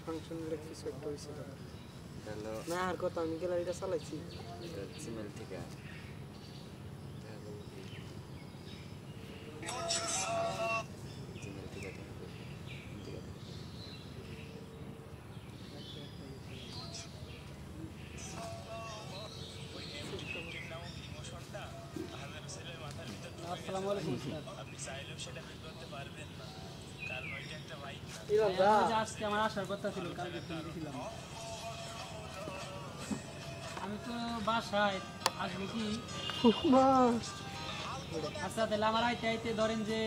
function কিছু একটা হয়েছিল না আর কত আমি গ্যালারিটা চালাইছি জিমেল থেকে আসসালামু আলাইকুম স্যার আপনি চাইলেও সেটা বের করতে পারবেন না কারণ ওইটা একটা বাইক না আজকে আমার আসার কথা ছিল কালকে ফোন দিয়েছিলাম আমি তো বাসায় আসবো কি আচ্ছা তাহলে আমার আইতে আইতে ধরেন যে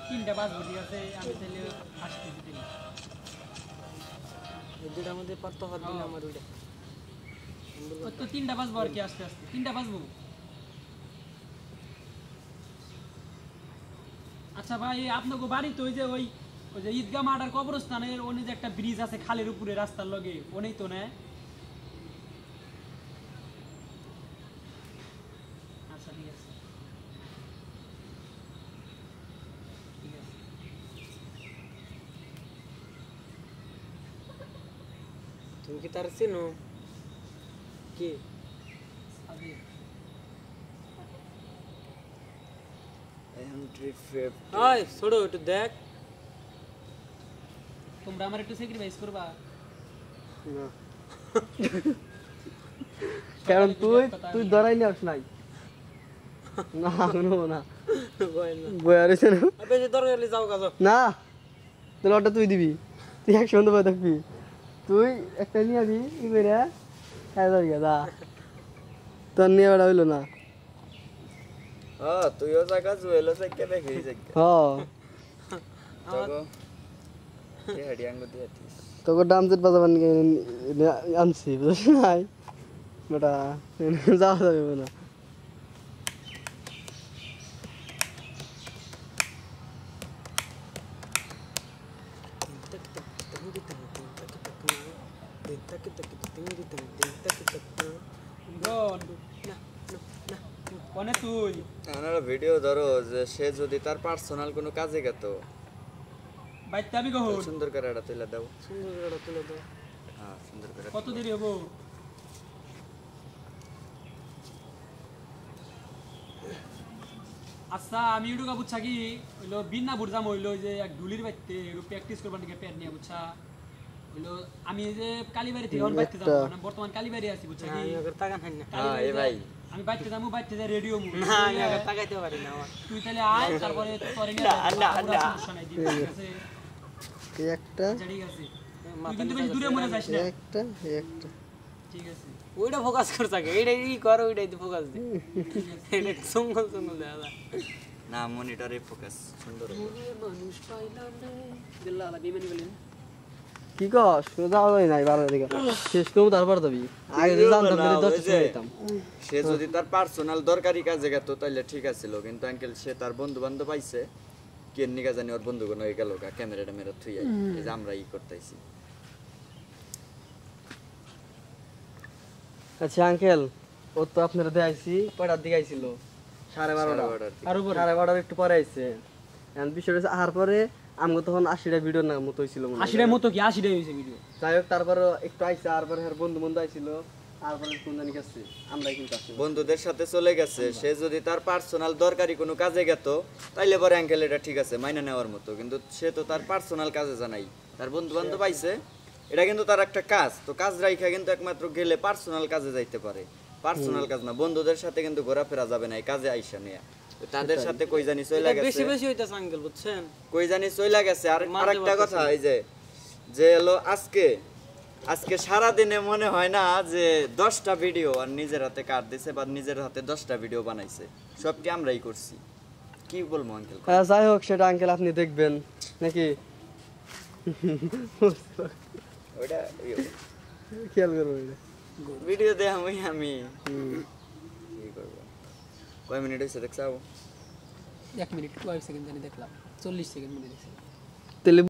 3টা বাজবো ঠিক আছে আমি তাহলে আসতেছি দুটার মধ্যে পারতো হাত দিলে আমার ওইটা তো 3টা বাজবো আর কি আস্তে আস্তে 3টা বাজবো আচ্ছা ভাই আপনাকে বাড়িতে ওই যে ঈদগাহ মাঠের কবরস্থানের ওনে যে একটা ব্রিজ আছে খালের উপরে রাস্তার লগে ওনেই তো না আচ্ছা ঠিক আছে তুমি কি তার চিনো কি ছোড়ো একটু দেখ তোমরা আমার একটু স্যাক্রিফাইস করবা কারণ তুই ধরাই নিস নাই না না বয়ারেছে না বেশি দরকার হলে যাও কাজ না তাহলে ওটা তুই দিবি তুই এক সন্ধ্যা বয়ে থাকবি তুই একটা নিয়ে আবি ই করে হ্যাঁ যা তোর নিয়ে ওটা হইলো না তুইও জায়গা জুয়েলো সাইকে দেখি তোকে ডান্সের বাজাবার আনছি বুঝছ নাই বেটা যাওয়া যাবে না কোনে তুই আমার ভিডিও ধরো যে সে যদি তার পার্সোনাল কোনো কাজে গেত বাইতে আমি কহ সুন্দর করে এটা তুলে দাও হ্যাঁ সুন্দর করে কত দেরি হবো আচ্ছা আমি ইউটিউবে বুঝছা কি হইলো বিনা বুড়জাম হইলো যে এক ডুলির বাইতে প্র্যাকটিস করবার দিকে প্যাড নিয়ে বুঝছা হইলো আমি যে কালীবাড়ি থেকে অন বাইতে যাব না বর্তমান কালীবাড়ি আছি বুঝছা কি আমি আগে তাকান না এই ভাই আমি বাইতে যাবো বাইতে যা রেডিও মু না আমি আগে তাকাইতে পারি না তুই তাহলে আয় তারপরে তোরে নিয়ে সমস্যা নাই ঠিক আছে একটা ঠিক আছে তুই কিন্তু বেশি দূরে মনে যাস না একটা ঠিক আছে ওইটা ফোকাস কর থাকে এইটাই কি কর ওইটাই তো ফোকাস দে এটা সঙ্গল দাদা না মনিটরে ফোকাস সুন্দর মানুষ পাইলাম রে দিল্লা আলা বিমানি বলেন কি কস যাওয়া যায় নাই বারো দিকে শেষ করব তারপর যাবি আগে জানতাম না 10 সময় যেতাম সে যদি তার পার্সোনাল দরকারি কাজে গেত তাইলে ঠিক আছিল কিন্তু আঙ্কেল সে তার বন্ধু বান্ধব পাইছে কেন নিগা জানি ওর বন্ধুগণ হয়ে গেল ক্যামেরাটা মেরে থুই এই যে আমরা ই করতেছি আচ্ছা আঙ্কেল ও তো আপনারা দেখাইছি কয়টার দিকে আইছিল 12:30 আর উপর 12:30 একটু পরে আইছে এন্ড বিষয়টা আসার পরে আমগো তখন 80টা ভিডিও না মতো হইছিল 80টার মতো কি 80টাই হইছে ভিডিও যাই হোক তারপর একটু আইছে আর পরে বন্ধু আইছিল তারপরে কোন জানি গেছে আমরাই কিন্তু আসি বন্ধুদের সাথে চলে গেছে সে যদি তার পার্সোনাল দরকারি কোনো কাজে গেত তাইলে পরে আঙ্কেল এটা ঠিক আছে মাইনা নেওয়ার মতো কিন্তু সে তো তার পার্সোনাল কাজে জানাই তার বন্ধু বান্ধব পাইছে এটা কিন্তু তার একটা কাজ তো কাজ রাইখা কিন্তু একমাত্র গেলে পার্সোনাল কাজে যাইতে পারে পার্সোনাল কাজ না বন্ধুদের সাথে কিন্তু ঘোরাফেরা যাবে না এই কাজে আইসা নিয়ে তাদের সাথে কই জানি চইলা গেছে বেশি বেশি হইতাছে আঙ্কেল বুঝছেন কই জানি চইলা গেছে আর আরেকটা কথা এই যে হলো আজকে সারা দিনে মনে হয় না যে 10টা ভিডিও আর নিজের হাতে কাট দিছে বা নিজের হাতে 10টা ভিডিও বানাইছে সব কি আমরাই করছি কি বলবো আঙ্কেল হ্যাঁ যাই হোক সেটা আঙ্কেল আপনি দেখবেন নাকি ওটা খেয়াল করবো ভিডিও দে আমি কি করব কয় মিনিট হইছে দেখছাও 1 মিনিট 12 সেকেন্ড জানি দেখলাম 40 সেকেন্ড মনে হইছে তাহলে